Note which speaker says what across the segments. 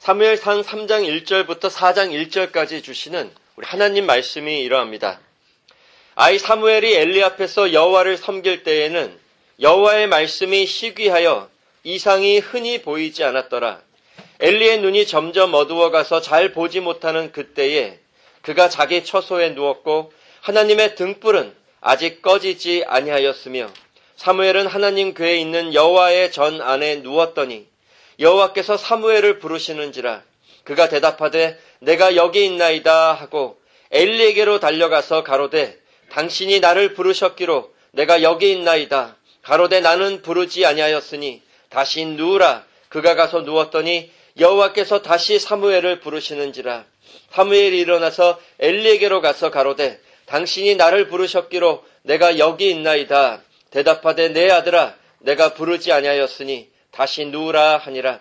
Speaker 1: 사무엘상 3장 1절부터 4장 1절까지 주시는 우리 하나님 말씀이 이러합니다. 아이 사무엘이 엘리 앞에서 여호와를 섬길 때에는 여호와의 말씀이 희귀하여 이상이 흔히 보이지 않았더라. 엘리의 눈이 점점 어두워가서 잘 보지 못하는 그때에 그가 자기 처소에 누웠고 하나님의 등불은 아직 꺼지지 아니하였으며 사무엘은 하나님 궤에 있는 여호와의 전 안에 누웠더니 여호와께서 사무엘을 부르시는지라. 그가 대답하되 내가 여기 있나이다 하고 엘리에게로 달려가서 가로되 당신이 나를 부르셨기로 내가 여기 있나이다. 가로되 나는 부르지 아니하였으니 다시 누우라. 그가 가서 누웠더니 여호와께서 다시 사무엘을 부르시는지라. 사무엘이 일어나서 엘리에게로 가서 가로되 당신이 나를 부르셨기로 내가 여기 있나이다. 대답하되 내 아들아 내가 부르지 아니하였으니 다시 누우라 하니라.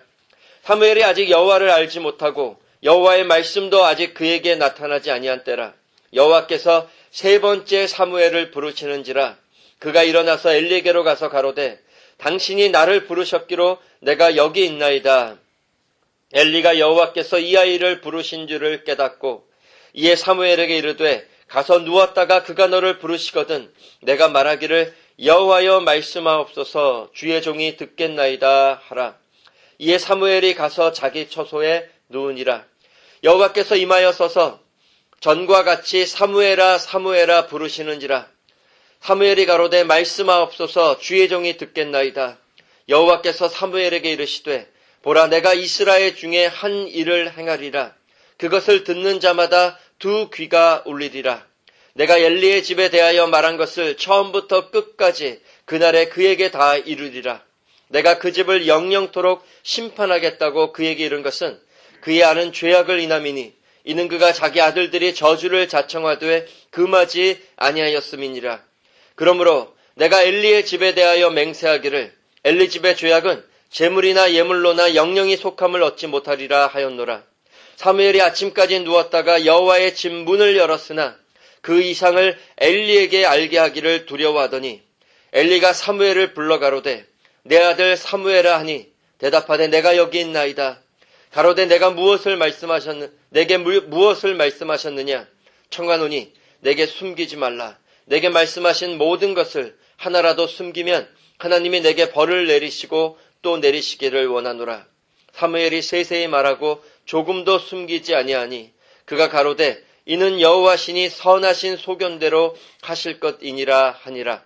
Speaker 1: 사무엘이 아직 여호와를 알지 못하고 여호와의 말씀도 아직 그에게 나타나지 아니한 때라. 여호와께서 세 번째 사무엘을 부르시는지라. 그가 일어나서 엘리에게로 가서 가로되 당신이 나를 부르셨기로 내가 여기 있나이다. 엘리가 여호와께서 이 아이를 부르신 줄을 깨닫고 이에 사무엘에게 이르되 가서 누웠다가 그가 너를 부르시거든 내가 말하기를 여호와여 말씀하옵소서 주의 종이 듣겠나이다 하라. 이에 사무엘이 가서 자기 처소에 누우니라. 여호와께서 임하여서서 전과 같이 사무엘아 사무엘아 부르시는지라. 사무엘이 가로되 말씀하옵소서 주의 종이 듣겠나이다. 여호와께서 사무엘에게 이르시되 보라 내가 이스라엘 중에 한 일을 행하리라. 그것을 듣는 자마다 두 귀가 울리리라. 내가 엘리의 집에 대하여 말한 것을 처음부터 끝까지 그날에 그에게 다 이루리라. 내가 그 집을 영영토록 심판하겠다고 그에게 이른 것은 그의 아는 죄악을 인함이니 이는 그가 자기 아들들이 저주를 자청하되 금하지 아니하였음이니라. 그러므로 내가 엘리의 집에 대하여 맹세하기를 엘리 집의 죄악은 재물이나 예물로나 영영이 속함을 얻지 못하리라 하였노라. 사무엘이 아침까지 누웠다가 여호와의 집 문을 열었으나 그 이상을 엘리에게 알게 하기를 두려워하더니 엘리가 사무엘을 불러 가로되 내 아들 사무엘아 하니 대답하되 내가 여기 있나이다. 가로되 내게 무엇을 말씀하셨느냐. 청하노니 내게 숨기지 말라. 내게 말씀하신 모든 것을 하나라도 숨기면 하나님이 내게 벌을 내리시고 또 내리시기를 원하노라. 사무엘이 세세히 말하고 조금도 숨기지 아니하니 그가 가로되 이는 여호와시니 선하신 소견대로 하실 것이니라 하니라.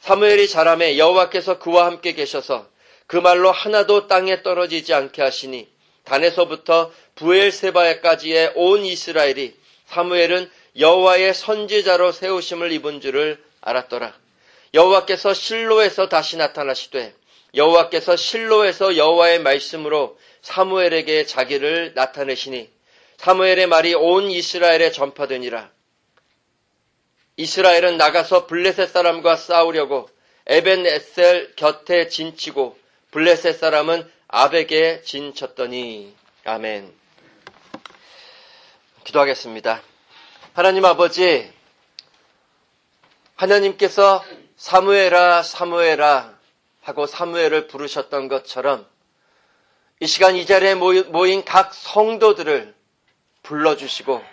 Speaker 1: 사무엘이 자라매 여호와께서 그와 함께 계셔서 그 말로 하나도 땅에 떨어지지 않게 하시니 단에서부터 부엘세바에까지의 온 이스라엘이 사무엘은 여호와의 선지자로 세우심을 입은 줄을 알았더라. 여호와께서 실로에서 다시 나타나시되 여호와께서 실로에서 여호와의 말씀으로 사무엘에게 자기를 나타내시니 사무엘의 말이 온 이스라엘에 전파되니라. 이스라엘은 나가서 블레셋 사람과 싸우려고 에벤에셀 곁에 진치고 블레셋 사람은 아벡에 진쳤더니. 아멘. 기도하겠습니다. 하나님 아버지, 하나님께서 사무엘아 사무엘아 하고 사무엘을 부르셨던 것처럼 이 시간 이 자리에 모인 각 성도들을 불러주시고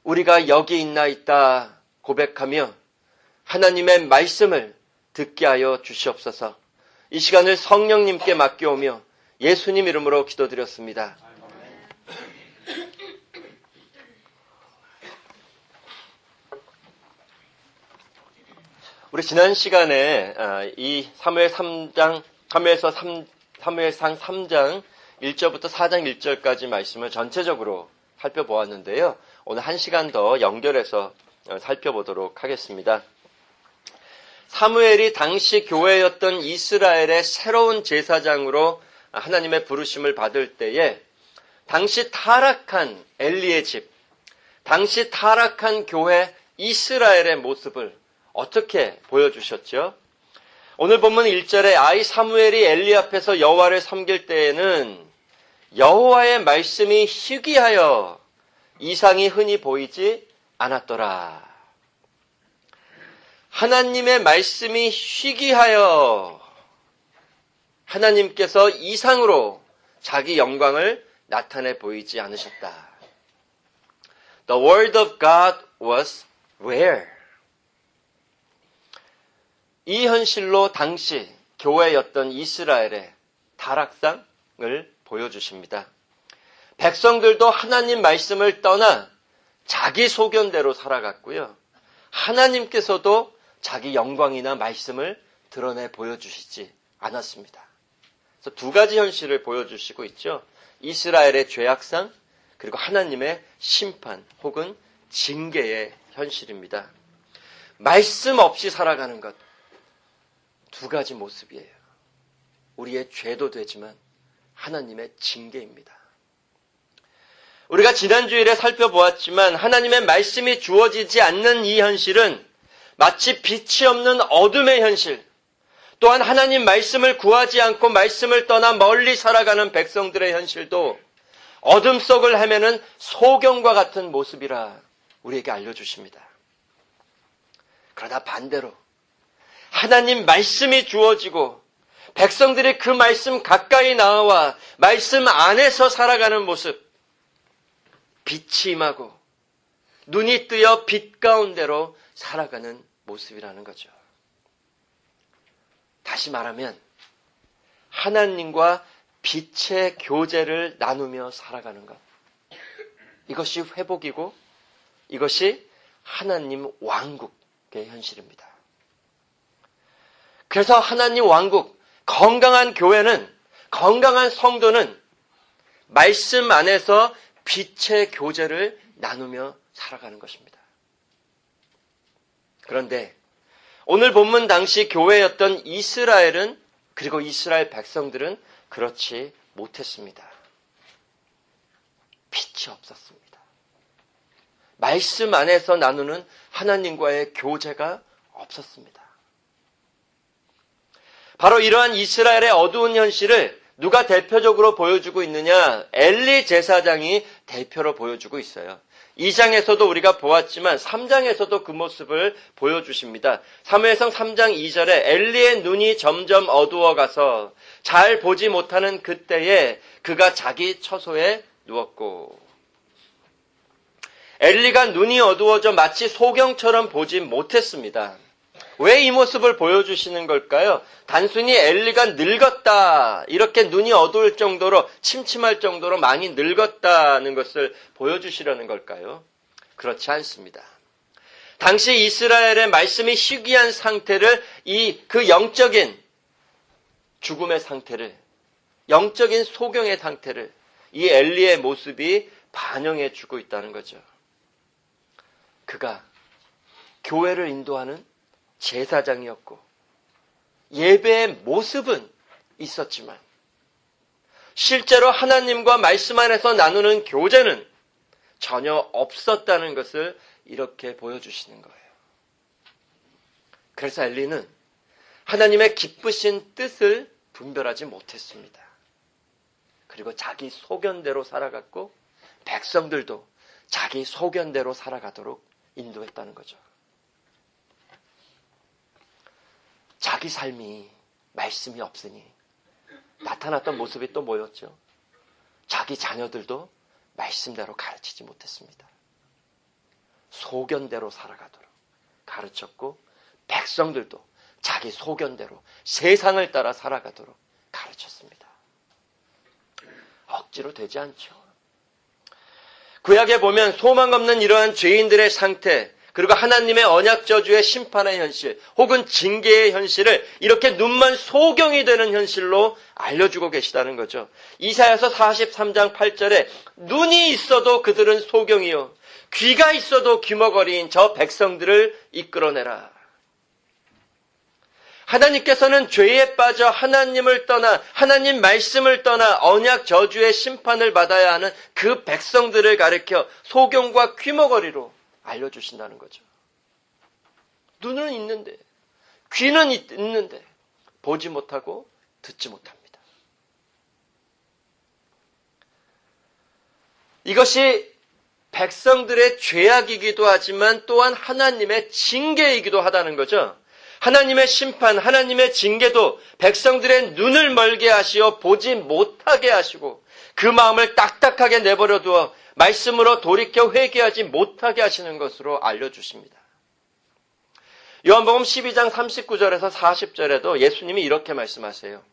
Speaker 1: 우리가 여기 있나이다 고백하며 하나님의 말씀을 듣게 하여 주시옵소서. 이 시간을 성령님께 맡겨오며 예수님 이름으로 기도드렸습니다. 우리 지난 시간에 이 사무엘상 3장 1절부터 4장 1절까지 말씀을 전체적으로 살펴보았는데요. 오늘 한 시간 더 연결해서 살펴보도록 하겠습니다. 사무엘이 당시 교회였던 이스라엘의 새로운 제사장으로 하나님의 부르심을 받을 때에 당시 타락한 엘리의 집, 당시 타락한 교회 이스라엘의 모습을 어떻게 보여주셨죠? 오늘 본문 1절에 아이 사무엘이 엘리 앞에서 여호와를 섬길 때에는 여호와의 말씀이 희귀하여 이상이 흔히 보이지 않았더라. 하나님의 말씀이 희귀하여 하나님께서 이상으로 자기 영광을 나타내 보이지 않으셨다. The word of God was rare. 이 현실로 당시 교회였던 이스라엘의 타락상을 보여주십니다. 백성들도 하나님 말씀을 떠나 자기 소견대로 살아갔고요. 하나님께서도 자기 영광이나 말씀을 드러내 보여주시지 않았습니다. 그래서 두 가지 현실을 보여주시고 있죠. 이스라엘의 죄악상, 그리고 하나님의 심판 혹은 징계의 현실입니다. 말씀 없이 살아가는 것, 두 가지 모습이에요. 우리의 죄도 되지만 하나님의 징계입니다. 우리가 지난 주일에 살펴보았지만 하나님의 말씀이 주어지지 않는 이 현실은 마치 빛이 없는 어둠의 현실, 또한 하나님 말씀을 구하지 않고 말씀을 떠나 멀리 살아가는 백성들의 현실도 어둠 속을 헤매는 소경과 같은 모습이라 우리에게 알려주십니다. 그러나 반대로 하나님 말씀이 주어지고 백성들이 그 말씀 가까이 나와 말씀 안에서 살아가는 모습, 빛이 임하고 눈이 뜨여 빛 가운데로 살아가는 모습이라는 거죠. 다시 말하면 하나님과 빛의 교제를 나누며 살아가는 것, 이것이 회복이고 이것이 하나님 왕국의 현실입니다. 그래서 하나님 왕국, 건강한 교회는, 건강한 성도는 말씀 안에서 빛의 교제를 나누며 살아가는 것입니다. 그런데 오늘 본문 당시 교회였던 이스라엘은, 그리고 이스라엘 백성들은 그렇지 못했습니다. 빛이 없었습니다. 말씀 안에서 나누는 하나님과의 교제가 없었습니다. 바로 이러한 이스라엘의 어두운 현실을 누가 대표적으로 보여주고 있느냐? 엘리 제사장이 대표로 보여주고 있어요. 2장에서도 우리가 보았지만 3장에서도 그 모습을 보여주십니다. 사무엘상 3장 2절에 엘리의 눈이 점점 어두워가서 잘 보지 못하는 그때에 그가 자기 처소에 누웠고, 엘리가 눈이 어두워져 마치 소경처럼 보지 못했습니다. 왜 이 모습을 보여주시는 걸까요? 단순히 엘리가 늙었다, 이렇게 눈이 어두울 정도로, 침침할 정도로 많이 늙었다는 것을 보여주시려는 걸까요? 그렇지 않습니다. 당시 이스라엘의 말씀이 희귀한 상태를, 그 영적인 죽음의 상태를, 영적인 소경의 상태를 이 엘리의 모습이 반영해 주고 있다는 거죠. 그가 교회를 인도하는 제사장이었고 예배의 모습은 있었지만 실제로 하나님과 말씀 안에서 나누는 교제는 전혀 없었다는 것을 이렇게 보여주시는 거예요. 그래서 엘리는 하나님의 기쁘신 뜻을 분별하지 못했습니다. 그리고 자기 소견대로 살아갔고 백성들도 자기 소견대로 살아가도록 인도했다는 거죠. 자기 삶이 말씀이 없으니 나타났던 모습이 또 뭐였죠? 자기 자녀들도 말씀대로 가르치지 못했습니다. 소견대로 살아가도록 가르쳤고 백성들도 자기 소견대로 세상을 따라 살아가도록 가르쳤습니다. 억지로 되지 않죠. 구약에 보면 소망 없는 이러한 죄인들의 상태, 그리고 하나님의 언약 저주의 심판의 현실 혹은 징계의 현실을 이렇게 눈만 소경이 되는 현실로 알려주고 계시다는 거죠. 이사야서 43장 8절에 눈이 있어도 그들은 소경이요 귀가 있어도 귀머거리인 저 백성들을 이끌어내라. 하나님께서는 죄에 빠져 하나님을 떠나 하나님 말씀을 떠나 언약 저주의 심판을 받아야 하는 그 백성들을 가리켜 소경과 귀머거리로 알려주신다는 거죠. 눈은 있는데, 귀는 있는데 보지 못하고 듣지 못합니다. 이것이 백성들의 죄악이기도 하지만 또한 하나님의 징계이기도 하다는 거죠. 하나님의 심판, 하나님의 징계도 백성들의 눈을 멀게 하시어 보지 못하게 하시고 그 마음을 딱딱하게 내버려 두어 말씀으로 돌이켜 회개하지 못하게 하시는 것으로 알려주십니다. 요한복음 12장 39절에서 40절에도 예수님이 이렇게 말씀하세요.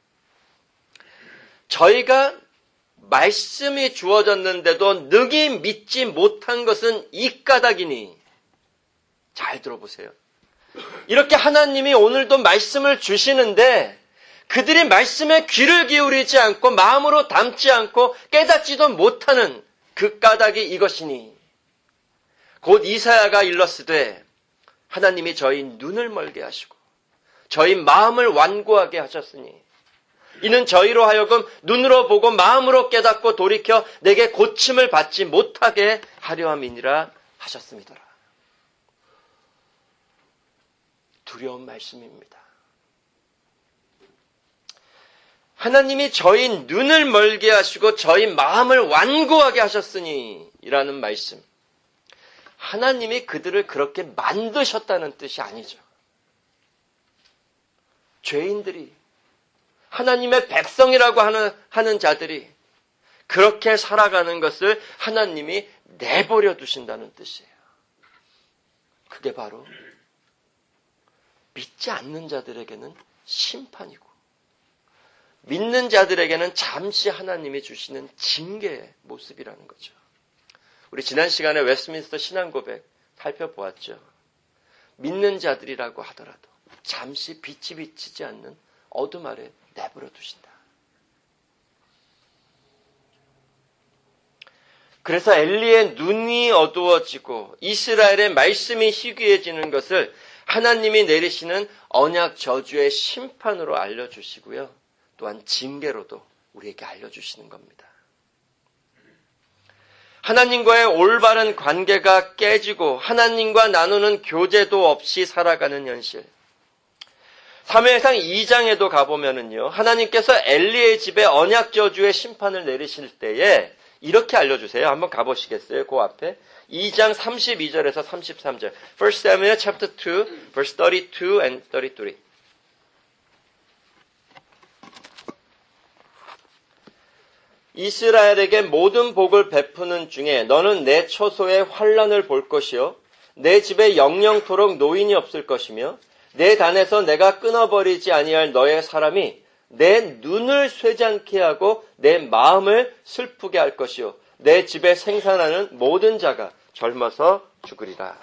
Speaker 1: 저희가 말씀이 주어졌는데도 능히 믿지 못한 것은 이 까닭이니. 잘 들어보세요. 이렇게 하나님이 오늘도 말씀을 주시는데 그들이 말씀에 귀를 기울이지 않고 마음으로 담지 않고 깨닫지도 못하는 그 까닭이 이것이니. 곧 이사야가 일렀으되 하나님이 저희 눈을 멀게 하시고 저희 마음을 완고하게 하셨으니 이는 저희로 하여금 눈으로 보고 마음으로 깨닫고 돌이켜 내게 고침을 받지 못하게 하려 함이니라 하셨음이더라. 두려운 말씀입니다. 하나님이 저희 눈을 멀게 하시고 저희 마음을 완고하게 하셨으니 이라는 말씀. 하나님이 그들을 그렇게 만드셨다는 뜻이 아니죠. 죄인들이 하나님의 백성이라고 하는 자들이 그렇게 살아가는 것을 하나님이 내버려 두신다는 뜻이에요. 그게 바로 믿지 않는 자들에게는 심판이고 믿는 자들에게는 잠시 하나님이 주시는 징계의 모습이라는 거죠. 우리 지난 시간에 웨스트민스터 신앙고백 살펴보았죠. 믿는 자들이라고 하더라도 잠시 빛이 비치지 않는 어둠 아래 내버려 두신다. 그래서 엘리의 눈이 어두워지고 이스라엘의 말씀이 희귀해지는 것을 하나님이 내리시는 언약 저주의 심판으로 알려주시고요. 또한 징계로도 우리에게 알려주시는 겁니다. 하나님과의 올바른 관계가 깨지고 하나님과 나누는 교제도 없이 살아가는 현실. 사무엘상 2장에도 가보면은요, 하나님께서 엘리의 집에 언약 저주의 심판을 내리실 때에 이렇게 알려주세요. 한번 가보시겠어요? 그 앞에 2장 32절에서 33절. 1 Samuel chapter 2, verse 32 and 33. 이스라엘에게 모든 복을 베푸는 중에 너는 내 처소에 환란을 볼 것이요 내 집에 영영토록 노인이 없을 것이며 내 단에서 내가 끊어버리지 아니할 너의 사람이 내 눈을 쇠잔케 하고 내 마음을 슬프게 할 것이요 내 집에 생산하는 모든 자가 젊어서 죽으리라.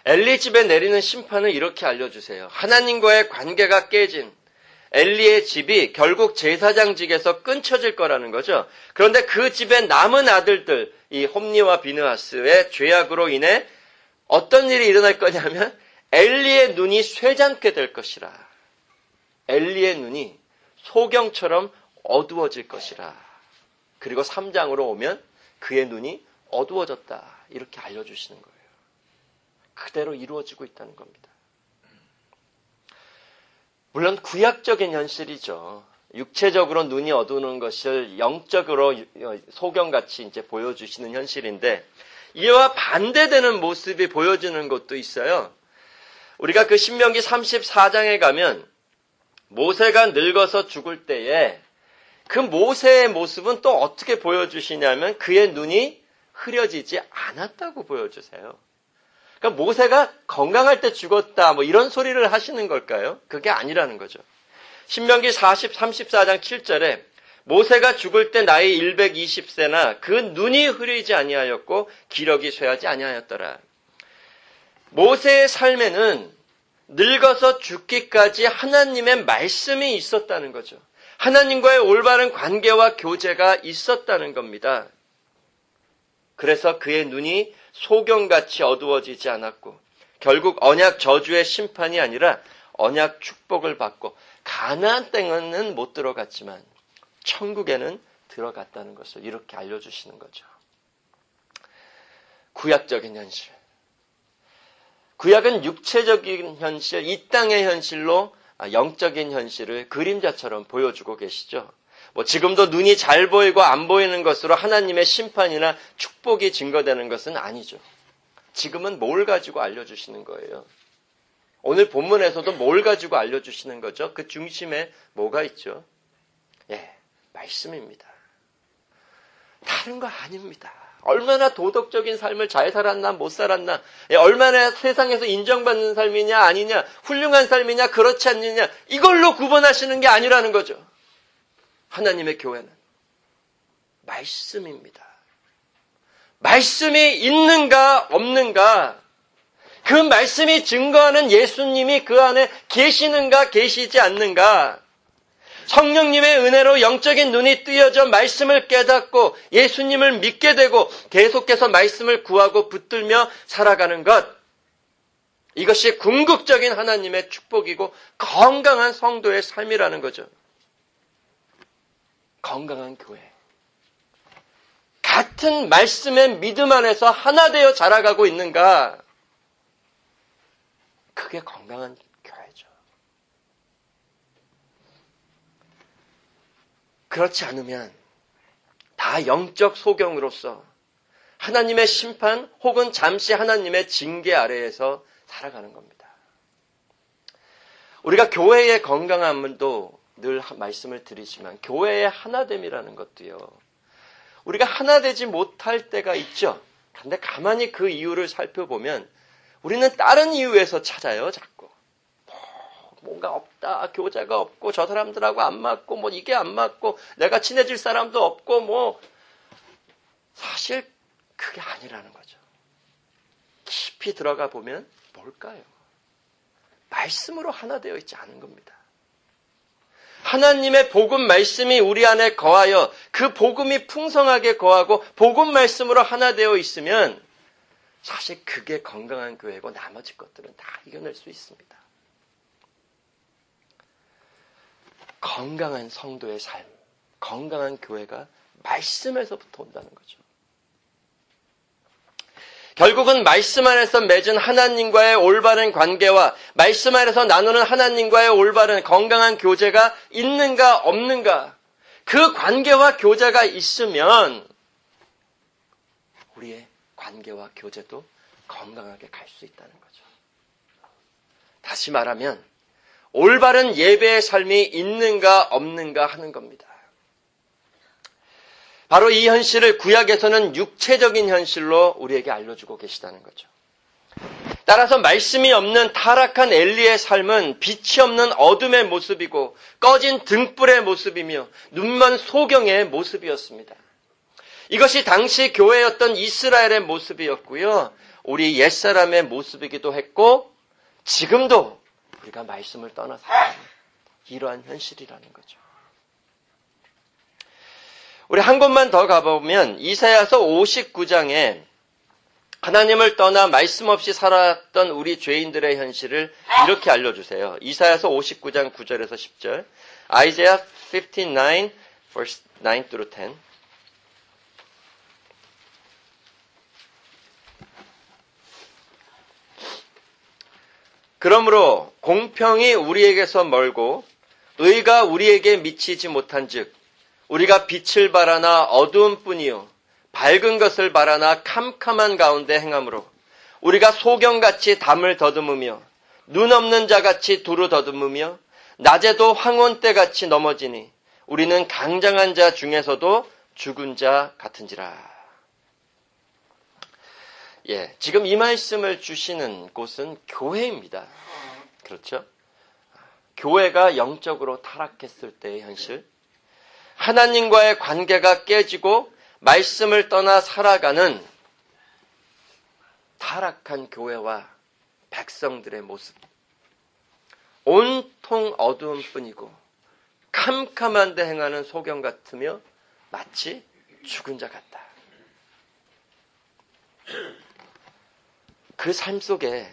Speaker 1: 엘리 집에 내리는 심판을 이렇게 알려주세요. 하나님과의 관계가 깨진 엘리의 집이 결국 제사장직에서 끊쳐질 거라는 거죠. 그런데 그 집에 남은 아들들, 이 홈니와 비느하스의 죄악으로 인해 어떤 일이 일어날 거냐면 엘리의 눈이 쇠잔게 될 것이라. 엘리의 눈이 소경처럼 어두워질 것이라. 그리고 3장으로 오면 그의 눈이 어두워졌다. 이렇게 알려주시는 거예요. 그대로 이루어지고 있다는 겁니다. 물론 구약적인 현실이죠. 육체적으로 눈이 어두우는 것을 영적으로 소경같이 이제 보여주시는 현실인데 이와 반대되는 모습이 보여지는 것도 있어요. 우리가 그 신명기 34장에 가면 모세가 늙어서 죽을 때에 그 모세의 모습은 또 어떻게 보여주시냐면 그의 눈이 흐려지지 않았다고 보여주세요. 그러니까 모세가 건강할 때 죽었다 뭐 이런 소리를 하시는 걸까요? 그게 아니라는 거죠. 신명기 34장 7절에 모세가 죽을 때 나이 120세나 그 눈이 흐리지 아니하였고 기력이 쇠하지 아니하였더라. 모세의 삶에는 늙어서 죽기까지 하나님의 말씀이 있었다는 거죠. 하나님과의 올바른 관계와 교제가 있었다는 겁니다. 그래서 그의 눈이 소경같이 어두워지지 않았고 결국 언약 저주의 심판이 아니라 언약 축복을 받고 가나안 땅에는 못 들어갔지만 천국에는 들어갔다는 것을 이렇게 알려주시는 거죠. 구약적인 현실. 구약은 육체적인 현실, 이 땅의 현실로 영적인 현실을 그림자처럼 보여주고 계시죠. 지금도 눈이 잘 보이고 안 보이는 것으로 하나님의 심판이나 축복이 증거되는 것은 아니죠. 지금은 뭘 가지고 알려주시는 거예요? 오늘 본문에서도 뭘 가지고 알려주시는 거죠? 그 중심에 뭐가 있죠? 말씀입니다. 다른 거 아닙니다. 얼마나 도덕적인 삶을 잘 살았나 못 살았나, 얼마나 세상에서 인정받는 삶이냐 아니냐, 훌륭한 삶이냐 그렇지 않느냐, 이걸로 구분하시는 게 아니라는 거죠. 하나님의 교회는 말씀입니다. 말씀이 있는가 없는가, 그 말씀이 증거하는 예수님이 그 안에 계시는가 계시지 않는가, 성령님의 은혜로 영적인 눈이 뜨여져 말씀을 깨닫고 예수님을 믿게 되고 계속해서 말씀을 구하고 붙들며 살아가는 것, 이것이 궁극적인 하나님의 축복이고 건강한 성도의 삶이라는 거죠. 건강한 교회. 같은 말씀의 믿음 안에서 하나 되어 자라가고 있는가? 그게 건강한 교회죠. 그렇지 않으면 다 영적 소경으로서 하나님의 심판 혹은 잠시 하나님의 징계 아래에서 살아가는 겁니다. 우리가 교회의 건강함도 늘 말씀을 드리지만 교회의 하나됨이라는 것도요, 우리가 하나 되지 못할 때가 있죠. 근데 가만히 그 이유를 살펴보면 우리는 다른 이유에서 찾아요. 자꾸 뭔가 없다, 교제가 없고 저 사람들하고 안 맞고 뭐 이게 안 맞고 내가 친해질 사람도 없고 뭐, 사실 그게 아니라는 거죠. 깊이 들어가 보면 뭘까요? 말씀으로 하나 되어 있지 않은 겁니다. 하나님의 복음 말씀이 우리 안에 거하여 그 복음이 풍성하게 거하고 복음 말씀으로 하나 되어 있으면 사실 그게 건강한 교회고 나머지 것들은 다 이겨낼 수 있습니다. 건강한 성도의 삶, 건강한 교회가 말씀에서부터 온다는 거죠. 결국은 말씀 안에서 맺은 하나님과의 올바른 관계와 말씀 안에서 나누는 하나님과의 올바른 건강한 교제가 있는가 없는가, 그 관계와 교제가 있으면 우리의 관계와 교제도 건강하게 갈 수 있다는 거죠. 다시 말하면 올바른 예배의 삶이 있는가 없는가 하는 겁니다. 바로 이 현실을 구약에서는 육체적인 현실로 우리에게 알려주고 계시다는 거죠. 따라서 말씀이 없는 타락한 엘리의 삶은 빛이 없는 어둠의 모습이고 꺼진 등불의 모습이며 눈먼 소경의 모습이었습니다. 이것이 당시 교회였던 이스라엘의 모습이었고요, 우리 옛사람의 모습이기도 했고 지금도 우리가 말씀을 떠나서 이러한 현실이라는 거죠. 우리 한 곳만 더 가보면 이사야서 59장에 하나님을 떠나 말씀 없이 살았던 우리 죄인들의 현실을 이렇게 알려주세요. 이사야서 59장 9절에서 10절. Isaiah 59, verse 9 through 10. 그러므로 공평이 우리에게서 멀고 의가 우리에게 미치지 못한즉 우리가 빛을 바라나 어두운 뿐이요 밝은 것을 바라나 캄캄한 가운데 행함으로 우리가 소경같이 담을 더듬으며 눈 없는 자같이 두루 더듬으며 낮에도 황혼 때같이 넘어지니 우리는 강장한 자 중에서도 죽은 자 같은지라. 지금 이 말씀을 주시는 곳은 교회입니다. 그렇죠? 교회가 영적으로 타락했을 때의 현실, 하나님과의 관계가 깨지고 말씀을 떠나 살아가는 타락한 교회와 백성들의 모습, 온통 어두운 뿐이고 캄캄한 데 행하는 소경 같으며 마치 죽은 자 같다. 그 삶 속에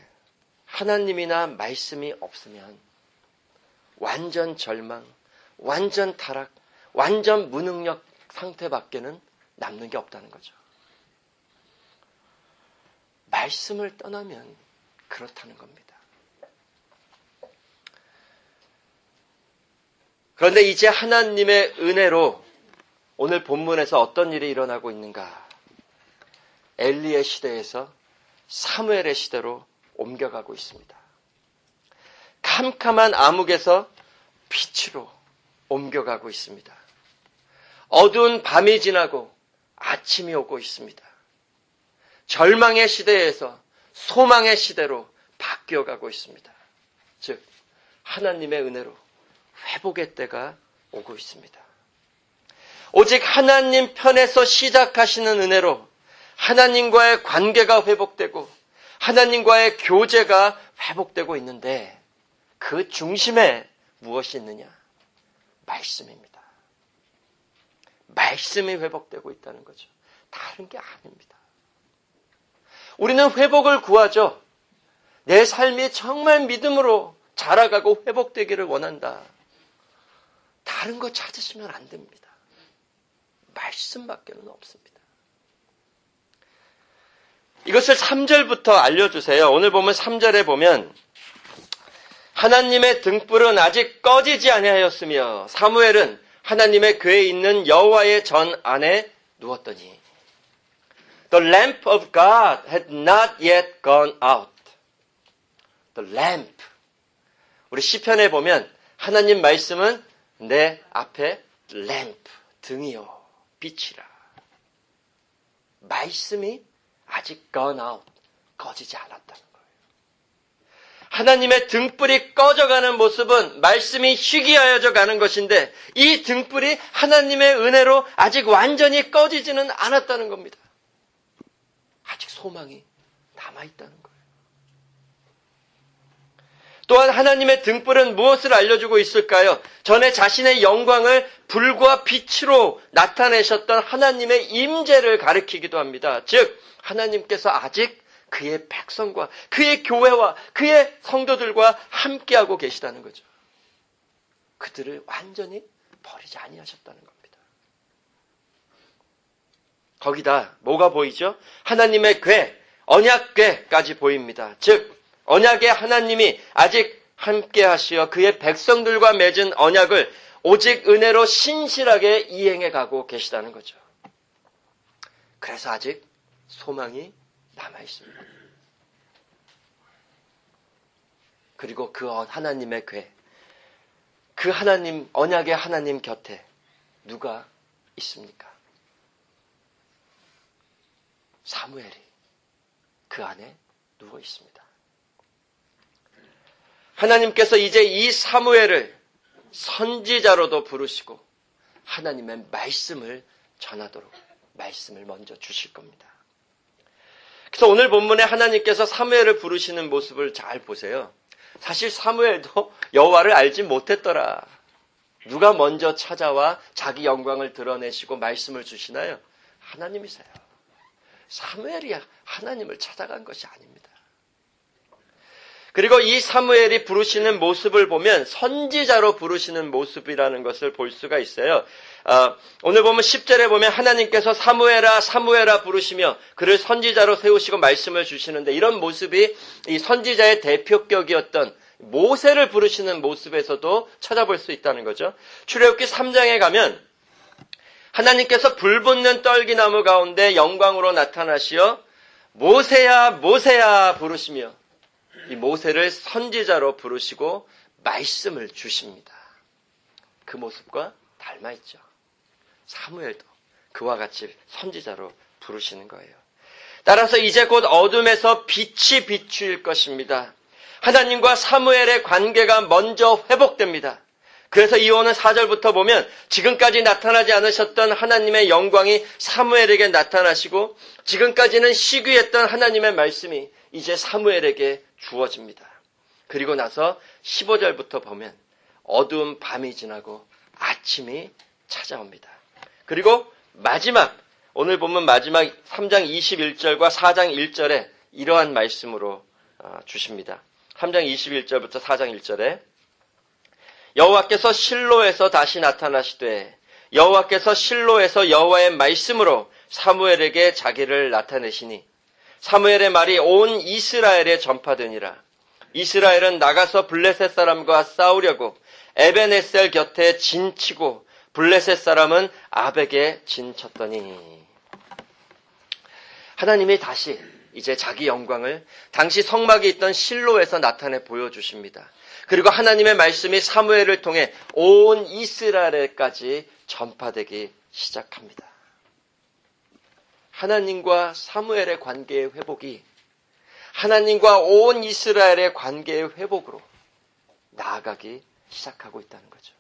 Speaker 1: 하나님이나 말씀이 없으면 완전 절망, 완전 타락, 완전 무능력 상태밖에는 남는 게 없다는 거죠. 말씀을 떠나면 그렇다는 겁니다. 그런데 이제 하나님의 은혜로 오늘 본문에서 어떤 일이 일어나고 있는가? 엘리의 시대에서 사무엘의 시대로 옮겨가고 있습니다. 캄캄한 암흑에서 빛으로 옮겨가고 있습니다. 어두운 밤이 지나고 아침이 오고 있습니다. 절망의 시대에서 소망의 시대로 바뀌어가고 있습니다. 즉 하나님의 은혜로 회복의 때가 오고 있습니다. 오직 하나님 편에서 시작하시는 은혜로 하나님과의 관계가 회복되고 하나님과의 교제가 회복되고 있는데 그 중심에 무엇이 있느냐? 말씀입니다. 말씀이 회복되고 있다는 거죠. 다른 게 아닙니다. 우리는 회복을 구하죠. 내 삶이 정말 믿음으로 자라가고 회복되기를 원한다. 다른 거 찾으시면 안 됩니다. 말씀밖에는 없습니다. 이것을 3절부터 알려주세요. 오늘 보면 3절에 보면 하나님의 등불은 아직 꺼지지 아니하였으며 사무엘은 하나님의 궤에 있는 여호와의 전 안에 누웠더니 The lamp of God had not yet gone out. The lamp. 우리 시편에 보면 하나님 말씀은 내 앞에 램프, 등이요, 빛이라. 말씀이 아직 gone out, 꺼지지 않았다는 거예요. 하나님의 등불이 꺼져가는 모습은 말씀이 희귀하여져 가는 것인데 이 등불이 하나님의 은혜로 아직 완전히 꺼지지는 않았다는 겁니다. 아직 소망이 남아있다는 거예요. 또한 하나님의 등불은 무엇을 알려주고 있을까요? 전에 자신의 영광을 불과 빛으로 나타내셨던 하나님의 임재를 가리키기도 합니다. 즉 하나님께서 아직 그의 백성과 그의 교회와 그의 성도들과 함께하고 계시다는 거죠. 그들을 완전히 버리지 아니하셨다는 겁니다. 거기다 뭐가 보이죠? 하나님의 궤, 언약궤까지 보입니다. 즉 언약의 하나님이 아직 함께하시어 그의 백성들과 맺은 언약을 오직 은혜로 신실하게 이행해 가고 계시다는 거죠. 그래서 아직 소망이 남아있습니다. 그리고 그 하나님의 궤, 그 하나님, 언약의 하나님 곁에 누가 있습니까? 사무엘이 그 안에 누워 있습니다. 하나님께서 이제 이 사무엘을 선지자로도 부르시고 하나님의 말씀을 전하도록 말씀을 먼저 주실 겁니다. 그래서 오늘 본문에 하나님께서 사무엘을 부르시는 모습을 잘 보세요. 사실 사무엘도 여호와를 알지 못했더라. 누가 먼저 찾아와 자기 영광을 드러내시고 말씀을 주시나요? 하나님이세요. 사무엘이 하나님을 찾아간 것이 아닙니다. 그리고 이 사무엘이 부르시는 모습을 보면 선지자로 부르시는 모습이라는 것을 볼 수가 있어요. 오늘 보면 10절에 보면 하나님께서 사무엘아 사무엘아 부르시며 그를 선지자로 세우시고 말씀을 주시는데 이런 모습이 이 선지자의 대표격이었던 모세를 부르시는 모습에서도 찾아볼 수 있다는 거죠. 출애굽기 3장에 가면 하나님께서 불붙는 떨기나무 가운데 영광으로 나타나시어 모세야 모세야 부르시며 이 모세를 선지자로 부르시고 말씀을 주십니다. 그 모습과 닮아있죠. 사무엘도 그와 같이 선지자로 부르시는 거예요. 따라서 이제 곧 어둠에서 빛이 비추일 것입니다. 하나님과 사무엘의 관계가 먼저 회복됩니다. 그래서 이어오는 4절부터 보면 지금까지 나타나지 않으셨던 하나님의 영광이 사무엘에게 나타나시고 지금까지는 시기했던 하나님의 말씀이 이제 사무엘에게 주어집니다. 그리고 나서 15절부터 보면 어두운 밤이 지나고 아침이 찾아옵니다. 그리고 마지막 오늘 보면 마지막 3장 21절과 4장 1절에 이러한 말씀으로 주십니다. 3장 21절부터 4장 1절에 여호와께서 실로에서 다시 나타나시되 여호와께서 실로에서 여호와의 말씀으로 사무엘에게 자기를 나타내시니 사무엘의 말이 온 이스라엘에 전파되니라. 이스라엘은 나가서 블레셋 사람과 싸우려고 에벤에셀 곁에 진치고 블레셋 사람은 아벡에 진쳤더니 하나님이 다시 이제 자기 영광을 당시 성막에 있던 실로에서 나타내 보여주십니다. 그리고 하나님의 말씀이 사무엘을 통해 온 이스라엘까지 전파되기 시작합니다. 하나님과 사무엘의 관계의 회복이 하나님과 온 이스라엘의 관계의 회복으로 나아가기 시작하고 있다는 거죠.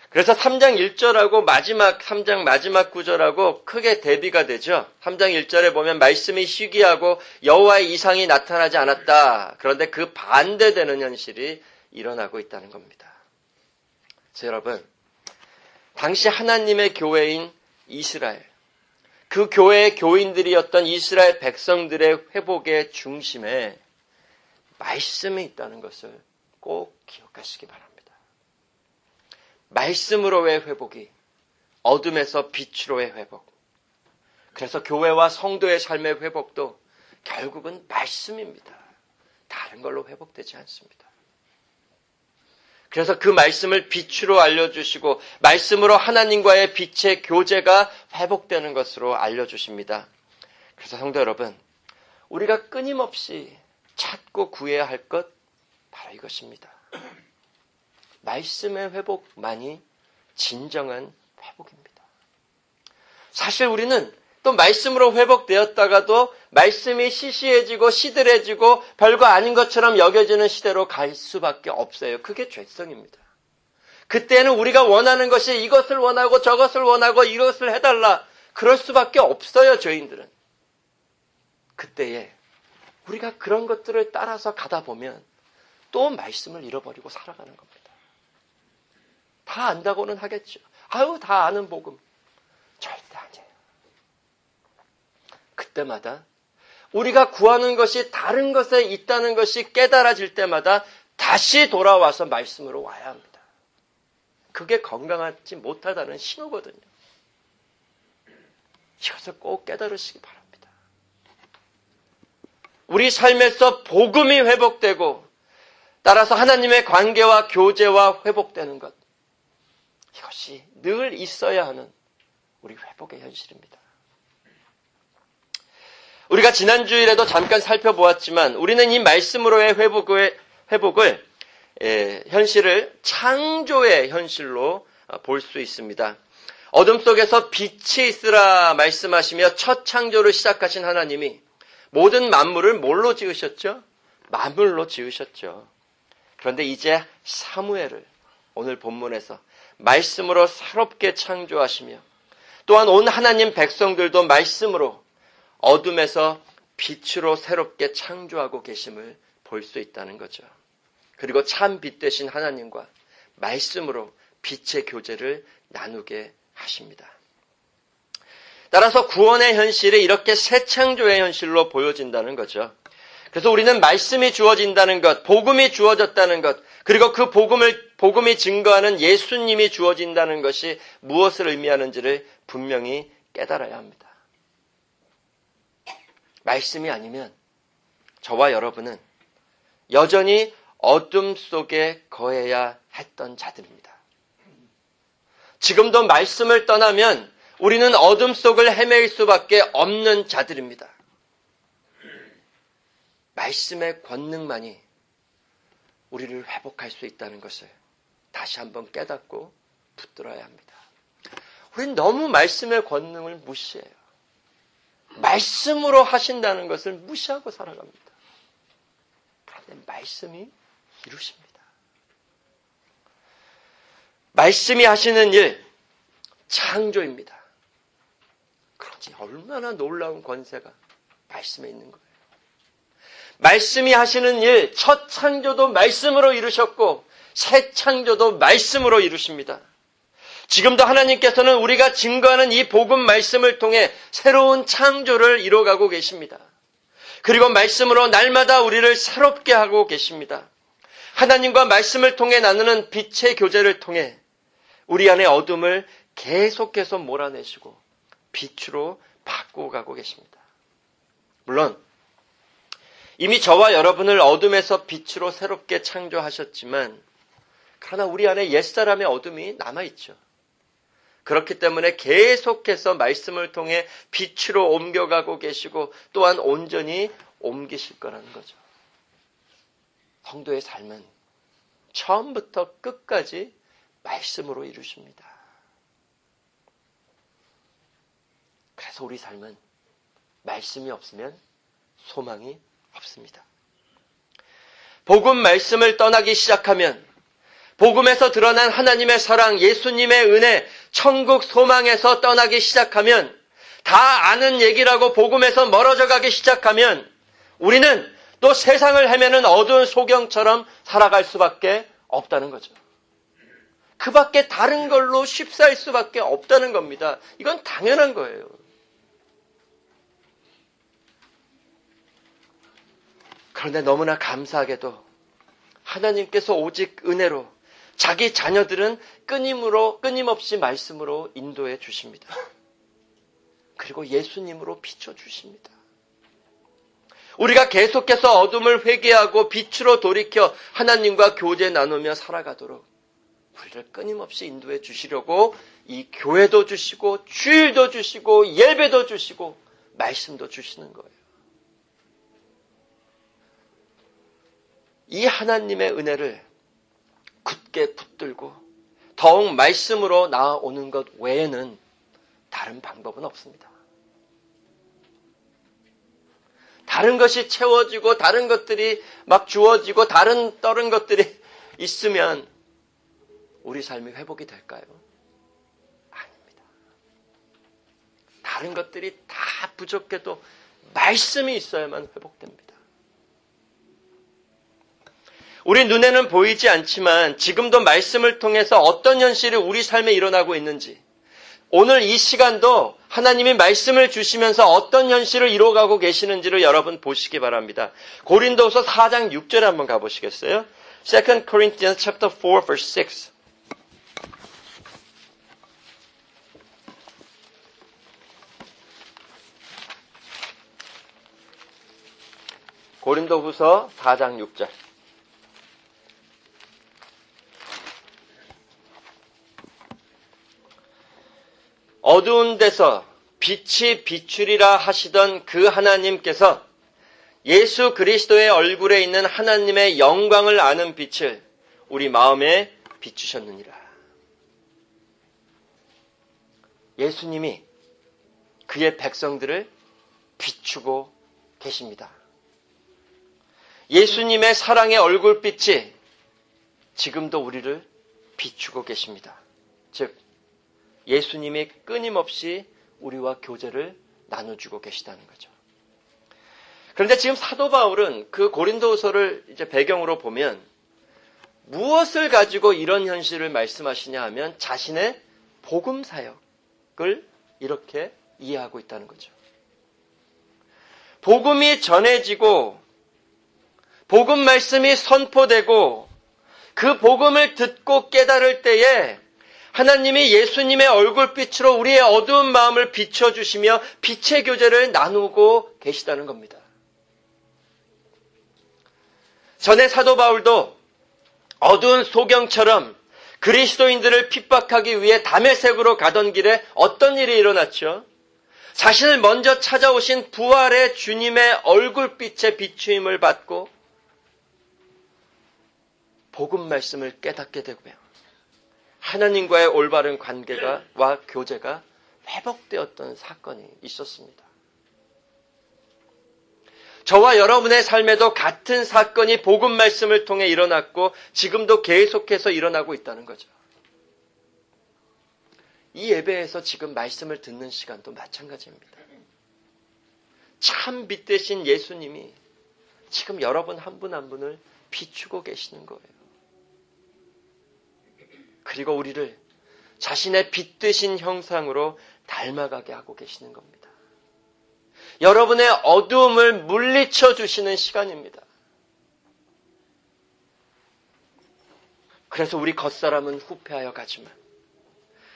Speaker 1: 그래서 3장 1절하고 3장 마지막 구절하고 크게 대비가 되죠. 3장 1절에 보면 말씀이 희귀하고 여호와의 이상이 나타나지 않았다. 그런데 그 반대되는 현실이 일어나고 있다는 겁니다. 그래서 여러분, 당시 하나님의 교회인 이스라엘, 그 교회의 교인들이었던 이스라엘 백성들의 회복의 중심에 말씀이 있다는 것을 꼭 기억하시기 바랍니다. 말씀으로의 회복이 어둠에서 빛으로의 회복. 그래서 교회와 성도의 삶의 회복도 결국은 말씀입니다. 다른 걸로 회복되지 않습니다. 그래서 그 말씀을 빛으로 알려주시고 말씀으로 하나님과의 빛의 교제가 회복되는 것으로 알려주십니다. 그래서 성도 여러분, 우리가 끊임없이 찾고 구해야 할 것 바로 이것입니다. 말씀의 회복만이 진정한 회복입니다. 사실 우리는 또 말씀으로 회복되었다가도 말씀이 시시해지고 시들해지고 별거 아닌 것처럼 여겨지는 시대로 갈 수밖에 없어요. 그게 죄성입니다. 그때는 우리가 원하는 것이 이것을 원하고 저것을 원하고 이것을 해달라. 그럴 수밖에 없어요, 죄인들은. 그때에 우리가 그런 것들을 따라서 가다 보면 또 말씀을 잃어버리고 살아가는 겁니다. 다 안다고는 하겠죠. 아유, 다 아는 복음. 절대 아니에요. 그때마다 우리가 구하는 것이 다른 것에 있다는 것이 깨달아질 때마다 다시 돌아와서 말씀으로 와야 합니다. 그게 건강하지 못하다는 신호거든요. 이것을 꼭 깨달으시기 바랍니다. 우리 삶에서 복음이 회복되고 따라서 하나님의 관계와 교제와 회복되는 것. 이것이 늘 있어야 하는 우리 회복의 현실입니다. 우리가 지난 주일에도 잠깐 살펴보았지만 우리는 이 말씀으로의 회복을 현실을 창조의 현실로 볼 수 있습니다. 어둠 속에서 빛이 있으라 말씀하시며 첫 창조를 시작하신 하나님이 모든 만물을 뭘로 지으셨죠? 만물로 지으셨죠. 그런데 이제 사무엘을 오늘 본문에서 말씀으로 새롭게 창조하시며 또한 온 하나님 백성들도 말씀으로 어둠에서 빛으로 새롭게 창조하고 계심을 볼 수 있다는 거죠. 그리고 참 빛 되신 하나님과 말씀으로 빛의 교제를 나누게 하십니다. 따라서 구원의 현실이 이렇게 새 창조의 현실로 보여진다는 거죠. 그래서 우리는 말씀이 주어진다는 것, 복음이 주어졌다는 것, 그리고 그 복음이 증거하는 예수님이 주어진다는 것이 무엇을 의미하는지를 분명히 깨달아야 합니다. 말씀이 아니면 저와 여러분은 여전히 어둠 속에 거해야 했던 자들입니다. 지금도 말씀을 떠나면 우리는 어둠 속을 헤맬 수밖에 없는 자들입니다. 말씀의 권능만이 우리를 회복할 수 있다는 것을 다시 한번 깨닫고 붙들어야 합니다. 우린 너무 말씀의 권능을 무시해요. 말씀으로 하신다는 것을 무시하고 살아갑니다. 그런데 말씀이 이루십니다. 말씀이 하시는 일, 창조입니다. 그런지 얼마나 놀라운 권세가 말씀에 있는 거예요. 말씀이 하시는 일, 첫 창조도 말씀으로 이루셨고 새 창조도 말씀으로 이루십니다. 지금도 하나님께서는 우리가 증거하는 이 복음 말씀을 통해 새로운 창조를 이루어가고 계십니다. 그리고 말씀으로 날마다 우리를 새롭게 하고 계십니다. 하나님과 말씀을 통해 나누는 빛의 교제를 통해 우리 안의 어둠을 계속해서 몰아내시고 빛으로 바꾸어 가고 계십니다. 물론 이미 저와 여러분을 어둠에서 빛으로 새롭게 창조하셨지만 그러나 우리 안에 옛사람의 어둠이 남아있죠. 그렇기 때문에 계속해서 말씀을 통해 빛으로 옮겨가고 계시고 또한 온전히 옮기실 거라는 거죠. 성도의 삶은 처음부터 끝까지 말씀으로 이루십니다. 그래서 우리 삶은 말씀이 없으면 소망이 없습니다. 복음 말씀을 떠나기 시작하면 복음에서 드러난 하나님의 사랑, 예수님의 은혜, 천국 소망에서 떠나기 시작하면 다 아는 얘기라고 복음에서 멀어져 가기 시작하면 우리는 또 세상을 헤매는 어두운 소경처럼 살아갈 수밖에 없다는 거죠. 그 밖에 다른 걸로 쉽사할 수밖에 없다는 겁니다. 이건 당연한 거예요. 그런데 너무나 감사하게도 하나님께서 오직 은혜로 자기 자녀들은 끊임없이 말씀으로 인도해 주십니다. 그리고 예수님으로 비춰주십니다. 우리가 계속해서 어둠을 회개하고 빛으로 돌이켜 하나님과 교제 나누며 살아가도록 우리를 끊임없이 인도해 주시려고 이 교회도 주시고 주일도 주시고 예배도 주시고 말씀도 주시는 거예요. 이 하나님의 은혜를 굳게 붙들고 더욱 말씀으로 나아오는 것 외에는 다른 방법은 없습니다. 다른 것이 채워지고 다른 것들이 막 주어지고 다른 것들이 있으면 우리 삶이 회복이 될까요? 아닙니다. 다른 것들이 다 부족해도 말씀이 있어야만 회복됩니다. 우리 눈에는 보이지 않지만 지금도 말씀을 통해서 어떤 현실이 우리 삶에 일어나고 있는지 오늘 이 시간도 하나님이 말씀을 주시면서 어떤 현실을 이루어가고 계시는지를 여러분 보시기 바랍니다. 고린도후서 4장 6절에 한번 가보시겠어요? 2 Corinthians chapter 4 verse 6. 고린도후서 4장 6절. 어두운 데서 빛이 비추리라 하시던 그 하나님께서 예수 그리스도의 얼굴에 있는 하나님의 영광을 아는 빛을 우리 마음에 비추셨느니라. 예수님이 그의 백성들을 비추고 계십니다. 예수님의 사랑의 얼굴빛이 지금도 우리를 비추고 계십니다. 즉 예수님이 끊임없이 우리와 교제를 나눠주고 계시다는 거죠. 그런데 지금 사도 바울은 그 고린도후서를 이제 배경으로 보면 무엇을 가지고 이런 현실을 말씀하시냐 하면 자신의 복음 사역을 이렇게 이해하고 있다는 거죠. 복음이 전해지고 복음 말씀이 선포되고 그 복음을 듣고 깨달을 때에 하나님이 예수님의 얼굴빛으로 우리의 어두운 마음을 비춰주시며 빛의 교제를 나누고 계시다는 겁니다. 전에 사도 바울도 어두운 소경처럼 그리스도인들을 핍박하기 위해 다메섹으로 가던 길에 어떤 일이 일어났죠? 자신을 먼저 찾아오신 부활의 주님의 얼굴빛의 비추임을 받고 복음 말씀을 깨닫게 되고요. 하나님과의 올바른 관계와 교제가 회복되었던 사건이 있었습니다. 저와 여러분의 삶에도 같은 사건이 복음 말씀을 통해 일어났고 지금도 계속해서 일어나고 있다는 거죠. 이 예배에서 지금 말씀을 듣는 시간도 마찬가지입니다. 참 빛 되신 예수님이 지금 여러분 한 분 한 분을 비추고 계시는 거예요. 그리고 우리를 자신의 빛 되신 형상으로 닮아가게 하고 계시는 겁니다. 여러분의 어두움을 물리쳐 주시는 시간입니다. 그래서 우리 겉사람은 후패하여 가지만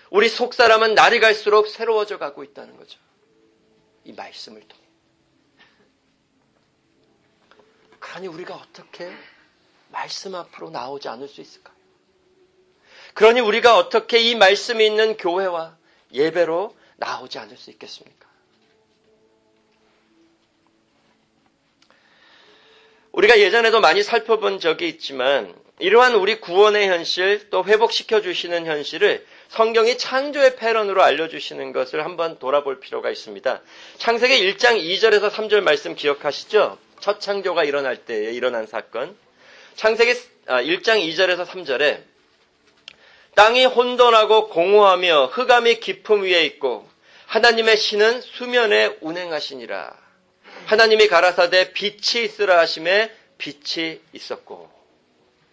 Speaker 1: 우리 속사람은 날이 갈수록 새로워져 가고 있다는 거죠. 이 말씀을 통해. 그러니 우리가 어떻게 말씀 앞으로 나오지 않을 수 있을까요? 그러니 우리가 어떻게 이 말씀이 있는 교회와 예배로 나오지 않을 수 있겠습니까? 우리가 예전에도 많이 살펴본 적이 있지만 이러한 우리 구원의 현실 또 회복시켜 주시는 현실을 성경이 창조의 패런으로 알려주시는 것을 한번 돌아볼 필요가 있습니다. 창세기 1장 2절에서 3절 말씀 기억하시죠? 첫 창조가 일어날 때에 일어난 사건. 창세기 1장 2절에서 3절에 땅이 혼돈하고 공허하며 흑암이 깊음 위에 있고 하나님의 신은 수면에 운행하시니라. 하나님이 가라사대 빛이 있으라 하심에 빛이 있었고.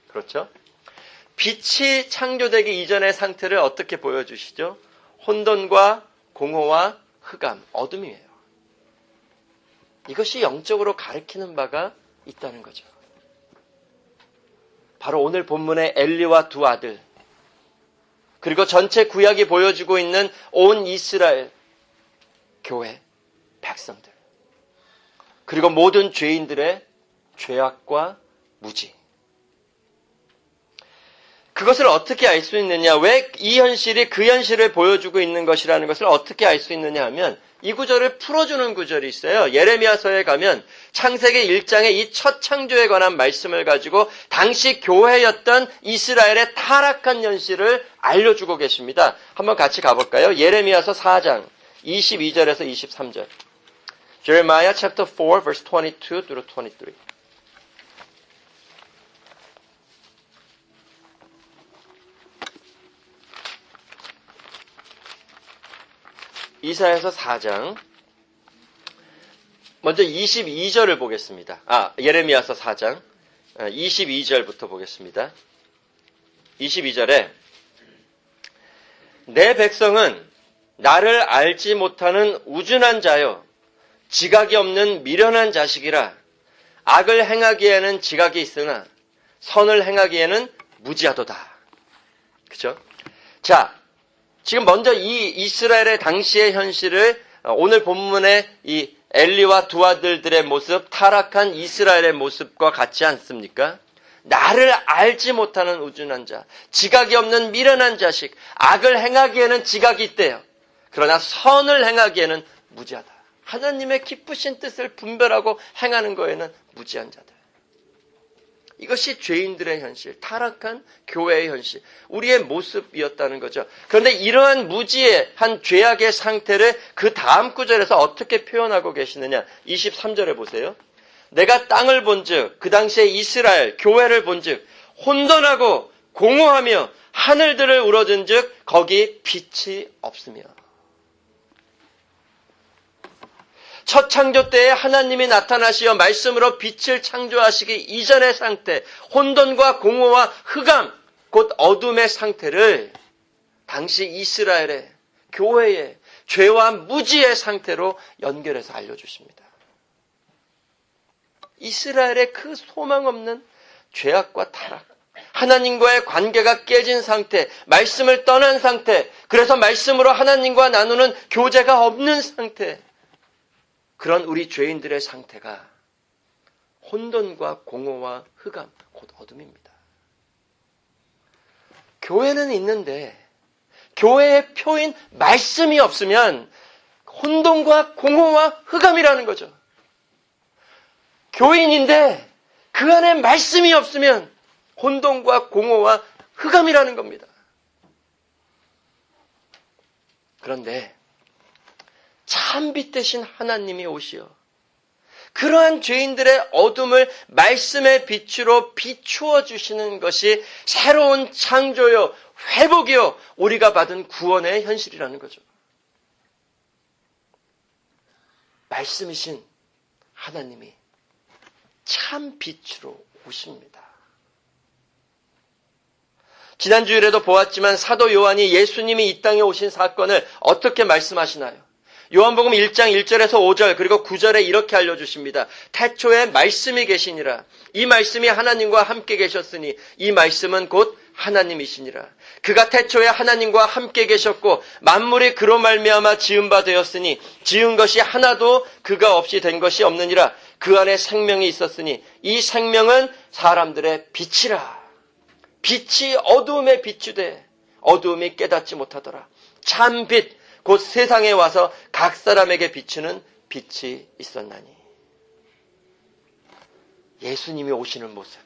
Speaker 1: 그렇죠? 빛이 창조되기 이전의 상태를 어떻게 보여주시죠? 혼돈과 공허와 흑암, 어둠이에요. 이것이 영적으로 가리키는 바가 있다는 거죠. 바로 오늘 본문의 엘리와 두 아들, 그리고 전체 구약이 보여주고 있는 온 이스라엘 교회, 백성들, 그리고 모든 죄인들의 죄악과 무지. 그것을 어떻게 알 수 있느냐? 왜 이 현실이 그 현실을 보여주고 있는 것이라는 것을 어떻게 알 수 있느냐 하면 이 구절을 풀어주는 구절이 있어요. 예레미야서에 가면 창세기 1장의 이 첫 창조에 관한 말씀을 가지고 당시 교회였던 이스라엘의 타락한 현실을 알려주고 계십니다. 한번 같이 가볼까요? 예레미야서 4장 22절에서 23절. Jeremiah chapter 4 verse 22 through 23. 이사야서 4장 먼저 22절을 보겠습니다. 예레미야서 4장 22절부터 보겠습니다. 22절에 내 백성은 나를 알지 못하는 우준한 자요 지각이 없는 미련한 자식이라. 악을 행하기에는 지각이 있으나 선을 행하기에는 무지하도다. 그죠? 자, 지금 먼저 이 이스라엘의 당시의 현실을 오늘 본문의 이 엘리와 두 아들들의 모습, 타락한 이스라엘의 모습과 같지 않습니까? 나를 알지 못하는 우준한 자, 지각이 없는 미련한 자식, 악을 행하기에는 지각이 있대요. 그러나 선을 행하기에는 무지하다. 하나님의 기쁘신 뜻을 분별하고 행하는 거에는 무지한 자들. 이것이 죄인들의 현실, 타락한 교회의 현실, 우리의 모습이었다는 거죠. 그런데 이러한 무지한 죄악의 상태를 그 다음 구절에서 어떻게 표현하고 계시느냐. 23절에 보세요. 내가 땅을 본즉, 그 당시에 이스라엘 교회를 본즉 혼돈하고 공허하며 하늘들을 우러든즉 거기 빛이 없으며. 첫 창조 때에 하나님이 나타나시어 말씀으로 빛을 창조하시기 이전의 상태, 혼돈과 공허와 흑암, 곧 어둠의 상태를 당시 이스라엘의 교회의 죄와 무지의 상태로 연결해서 알려주십니다. 이스라엘의 그 소망 없는 죄악과 타락, 하나님과의 관계가 깨진 상태, 말씀을 떠난 상태, 그래서 말씀으로 하나님과 나누는 교제가 없는 상태, 그런 우리 죄인들의 상태가 혼돈과 공허와 흑암, 곧 어둠입니다. 교회는 있는데 교회의 표인 말씀이 없으면 혼돈과 공허와 흑암이라는 거죠. 교인인데 그 안에 말씀이 없으면 혼돈과 공허와 흑암이라는 겁니다. 그런데 참 빛 대신 하나님이 오시어 그러한 죄인들의 어둠을 말씀의 빛으로 비추어 주시는 것이 새로운 창조요, 회복이요, 우리가 받은 구원의 현실이라는 거죠. 말씀이신 하나님이 참 빛으로 오십니다. 지난주일에도 보았지만 사도 요한이 예수님이 이 땅에 오신 사건을 어떻게 말씀하시나요? 요한복음 1장 1절에서 5절 그리고 9절에 이렇게 알려주십니다. 태초에 말씀이 계시니라. 이 말씀이 하나님과 함께 계셨으니 이 말씀은 곧 하나님이시니라. 그가 태초에 하나님과 함께 계셨고 만물이 그로 말미암아 지은 바 되었으니 지은 것이 하나도 그가 없이 된 것이 없느니라. 그 안에 생명이 있었으니 이 생명은 사람들의 빛이라. 빛이 어두움에 비추되 어두움이 깨닫지 못하더라. 참 빛, 곧 세상에 와서 각 사람에게 비추는 빛이 있었나니. 예수님이 오시는 모습,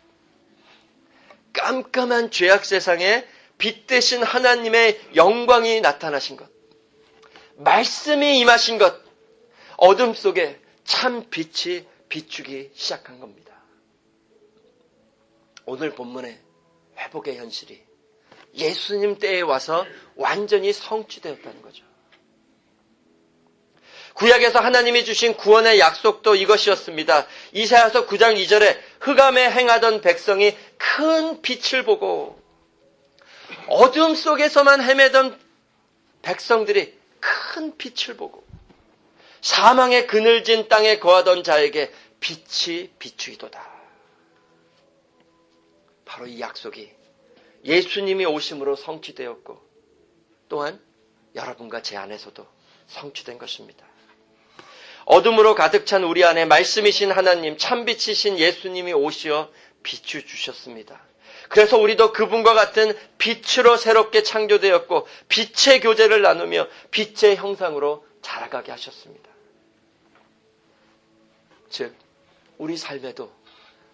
Speaker 1: 깜깜한 죄악 세상에 빛 되신 하나님의 영광이 나타나신 것, 말씀이 임하신 것, 어둠 속에 참 빛이 비추기 시작한 겁니다. 오늘 본문의 회복의 현실이 예수님 때에 와서 완전히 성취되었다는 거죠. 구약에서 하나님이 주신 구원의 약속도 이것이었습니다. 이사야서 9장 2절에 흑암에 행하던 백성이 큰 빛을 보고, 어둠 속에서만 헤매던 백성들이 큰 빛을 보고, 사망의 그늘진 땅에 거하던 자에게 빛이 비추이도다. 바로 이 약속이 예수님이 오심으로 성취되었고, 또한 여러분과 제 안에서도 성취된 것입니다. 어둠으로 가득 찬 우리 안에 말씀이신 하나님, 참빛이신 예수님이 오시어 비추주셨습니다. 그래서 우리도 그분과 같은 빛으로 새롭게 창조되었고, 빛의 교제를 나누며 빛의 형상으로 자라가게 하셨습니다. 즉, 우리 삶에도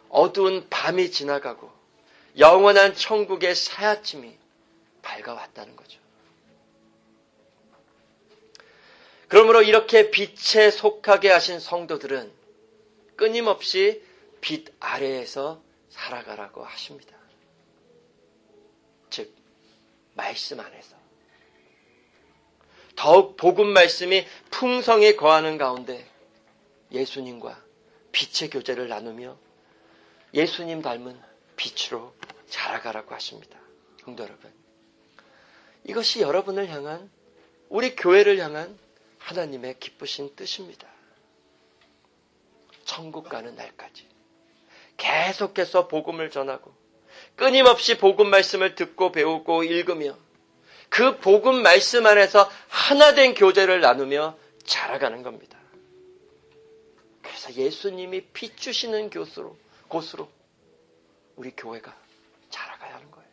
Speaker 1: 어두운 밤이 지나가고 영원한 천국의 새아침이 밝아왔다는 거죠. 그러므로 이렇게 빛에 속하게 하신 성도들은 끊임없이 빛 아래에서 살아가라고 하십니다. 즉, 말씀 안에서. 더욱 복음 말씀이 풍성히 거하는 가운데 예수님과 빛의 교제를 나누며 예수님 닮은 빛으로 자라가라고 하십니다. 성도 여러분, 이것이 여러분을 향한, 우리 교회를 향한 하나님의 기쁘신 뜻입니다. 천국 가는 날까지 계속해서 복음을 전하고 끊임없이 복음 말씀을 듣고 배우고 읽으며 그 복음 말씀 안에서 하나된 교제를 나누며 자라가는 겁니다. 그래서 예수님이 비추시는 곳으로 우리 교회가 자라가야 하는 거예요.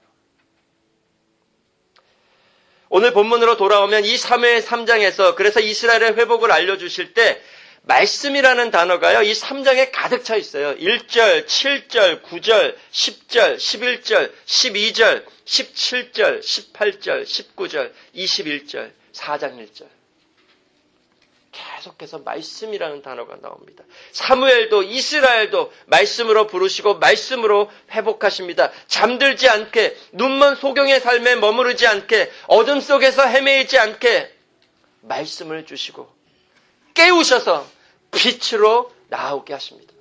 Speaker 1: 오늘 본문으로 돌아오면 이 사무엘 3장에서 그래서 이스라엘의 회복을 알려주실 때 말씀이라는 단어가요, 이 3장에 가득 차 있어요. 1절, 7절, 9절, 10절, 11절, 12절, 17절, 18절, 19절, 21절, 4장 1절. 계속해서 말씀이라는 단어가 나옵니다. 사무엘도 이스라엘도 말씀으로 부르시고 말씀으로 회복하십니다. 잠들지 않게, 눈먼 소경의 삶에 머무르지 않게, 어둠 속에서 헤매이지 않게 말씀을 주시고 깨우셔서 빛으로 나오게 하십니다.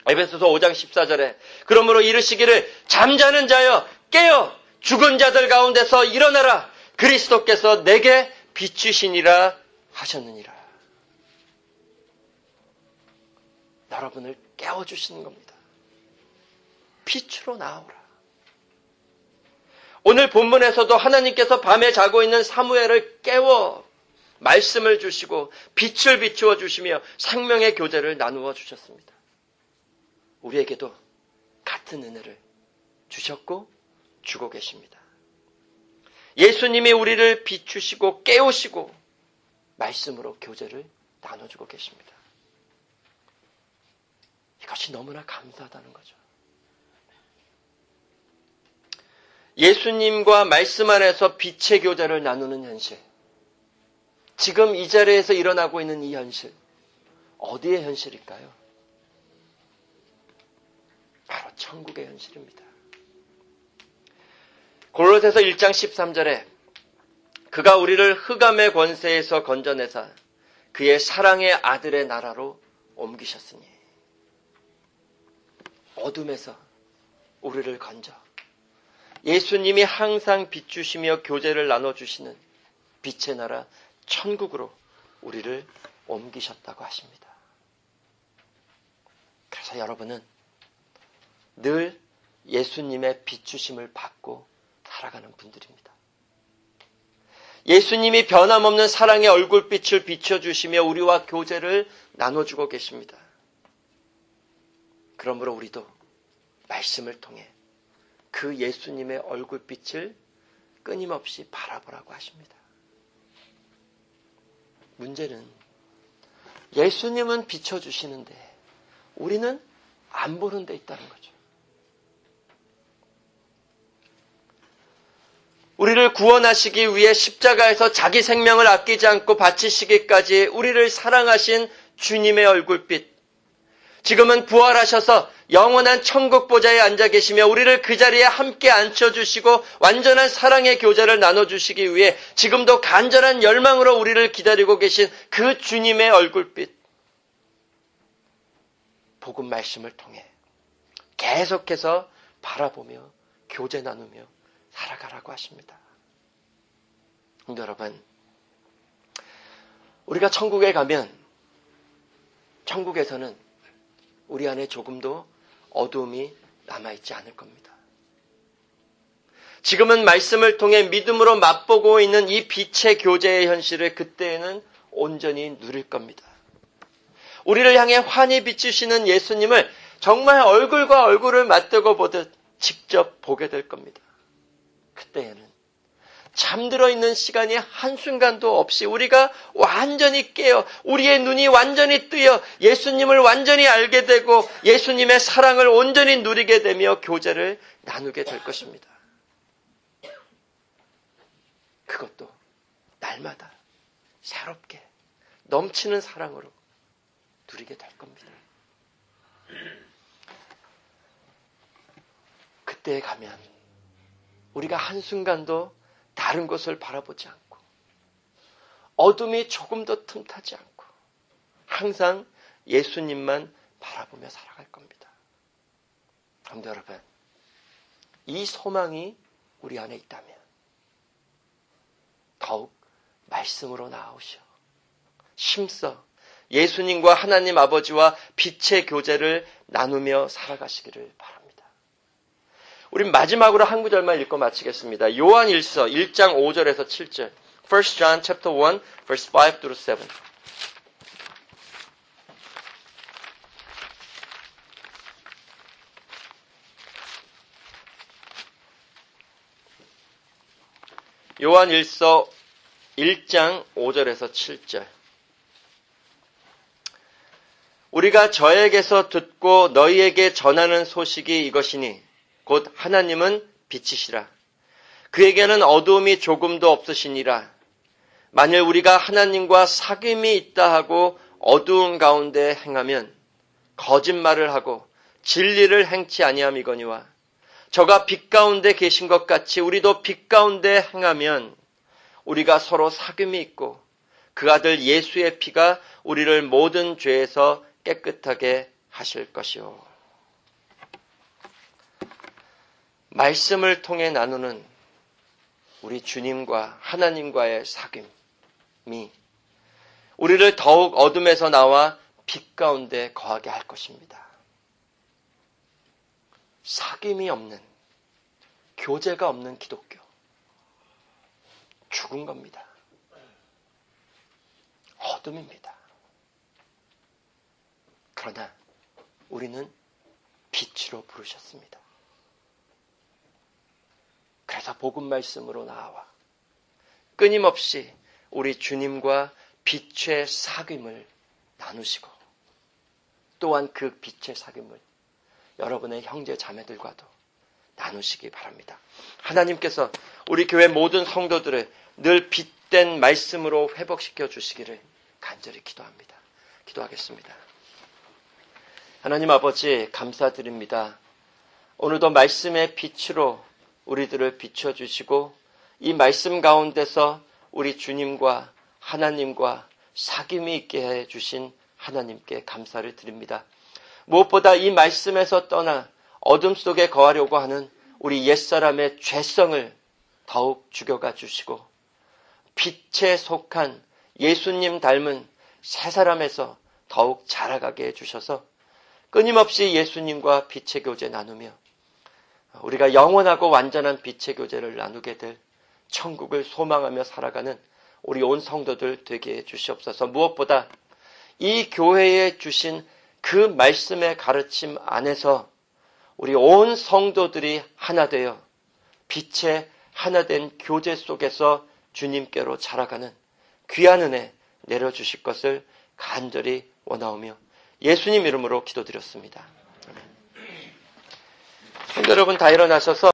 Speaker 1: 에베소서 5장 14절에 그러므로 이르시기를 잠자는 자여 깨어 죽은 자들 가운데서 일어나라, 그리스도께서 내게 비추시니라 하셨느니라. 여러분을 깨워주시는 겁니다. 빛으로 나오라. 오늘 본문에서도 하나님께서 밤에 자고 있는 사무엘을 깨워 말씀을 주시고 빛을 비추어 주시며 생명의 교제를 나누어 주셨습니다. 우리에게도 같은 은혜를 주셨고 주고 계십니다. 예수님이 우리를 비추시고 깨우시고 말씀으로 교제를 나눠주고 계십니다. 이것이 너무나 감사하다는 거죠. 예수님과 말씀 안에서 빛의 교제를 나누는 현실, 지금 이 자리에서 일어나고 있는 이 현실, 어디의 현실일까요? 바로 천국의 현실입니다. 골로새서 1장 13절에 그가 우리를 흑암의 권세에서 건져내사 그의 사랑의 아들의 나라로 옮기셨으니, 어둠에서 우리를 건져 예수님이 항상 비추시며 교제를 나눠주시는 빛의 나라 천국으로 우리를 옮기셨다고 하십니다. 그래서 여러분은 늘 예수님의 비추심을 받고 살아가는 분들입니다. 예수님이 변함없는 사랑의 얼굴빛을 비춰주시며 우리와 교제를 나눠주고 계십니다. 그러므로 우리도 말씀을 통해 그 예수님의 얼굴빛을 끊임없이 바라보라고 하십니다. 문제는 예수님은 비춰주시는데 우리는 안 보는 데 있다는 거죠. 우리를 구원하시기 위해 십자가에서 자기 생명을 아끼지 않고 바치시기까지 우리를 사랑하신 주님의 얼굴빛, 지금은 부활하셔서 영원한 천국 보좌에 앉아 계시며 우리를 그 자리에 함께 앉혀주시고 완전한 사랑의 교제를 나눠주시기 위해 지금도 간절한 열망으로 우리를 기다리고 계신 그 주님의 얼굴빛, 복음 말씀을 통해 계속해서 바라보며 교제 나누며 살아가라고 하십니다. 여러분, 우리가 천국에 가면 천국에서는 우리 안에 조금도 어두움이 남아있지 않을 겁니다. 지금은 말씀을 통해 믿음으로 맛보고 있는 이 빛의 교제의 현실을 그때에는 온전히 누릴 겁니다. 우리를 향해 환히 비추시는 예수님을 정말 얼굴과 얼굴을 맞대고 보듯 직접 보게 될 겁니다. 그때에는 잠들어 있는 시간이 한순간도 없이 우리가 완전히 깨어 우리의 눈이 완전히 뜨여 예수님을 완전히 알게 되고 예수님의 사랑을 온전히 누리게 되며 교제를 나누게 될 것입니다. 그것도 날마다 새롭게 넘치는 사랑으로 누리게 될 겁니다. 그때에 가면 우리가 한순간도 다른 것을 바라보지 않고 어둠이 조금도 틈타지 않고 항상 예수님만 바라보며 살아갈 겁니다. 그런데 여러분, 이 소망이 우리 안에 있다면 더욱 말씀으로 나아오시오. 힘써 예수님과 하나님 아버지와 빛의 교제를 나누며 살아가시기를 바랍니다. 우리 마지막으로 한 구절만 읽고 마치겠습니다. 요한 1서 1장 5절에서 7절. 1 John chapter 1 verse 5 through 7. 요한 1서 1장 5절에서 7절. 우리가 저에게서 듣고 너희에게 전하는 소식이 이것이니 곧 하나님은 빛이시라. 그에게는 어두움이 조금도 없으시니라. 만일 우리가 하나님과 사귐이 있다 하고 어두운 가운데 행하면 거짓말을 하고 진리를 행치 아니함이거니와 저가 빛 가운데 계신 것 같이 우리도 빛 가운데 행하면 우리가 서로 사귐이 있고 그 아들 예수의 피가 우리를 모든 죄에서 깨끗하게 하실 것이요. 말씀을 통해 나누는 우리 주님과 하나님과의 사귐이 우리를 더욱 어둠에서 나와 빛 가운데 거하게 할 것입니다. 사귐이 없는, 교제가 없는 기독교, 죽은 겁니다. 어둠입니다. 그러나 우리는 빛으로 부르셨습니다. 그래서 복음 말씀으로 나와 끊임없이 우리 주님과 빛의 사귐을 나누시고 또한 그 빛의 사귐을 여러분의 형제 자매들과도 나누시기 바랍니다. 하나님께서 우리 교회 모든 성도들을 늘 빛된 말씀으로 회복시켜 주시기를 간절히 기도합니다. 기도하겠습니다. 하나님 아버지 감사드립니다. 오늘도 말씀의 빛으로 우리들을 비춰주시고 이 말씀 가운데서 우리 주님과 하나님과 사귐이 있게 해주신 하나님께 감사를 드립니다. 무엇보다 이 말씀에서 떠나 어둠 속에 거하려고 하는 우리 옛사람의 죄성을 더욱 죽여가 주시고 빛에 속한 예수님 닮은 새 사람에서 더욱 자라가게 해주셔서 끊임없이 예수님과 빛의 교제 나누며 우리가 영원하고 완전한 빛의 교제를 나누게 될 천국을 소망하며 살아가는 우리 온 성도들 되게 해 주시옵소서. 무엇보다 이 교회에 주신 그 말씀의 가르침 안에서 우리 온 성도들이 하나 되어 빛의 하나된 교제 속에서 주님께로 자라가는 귀한 은혜 내려주실 것을 간절히 원하오며 예수님 이름으로 기도드렸습니다. 아멘. 성도 여러분 다 일어나셔서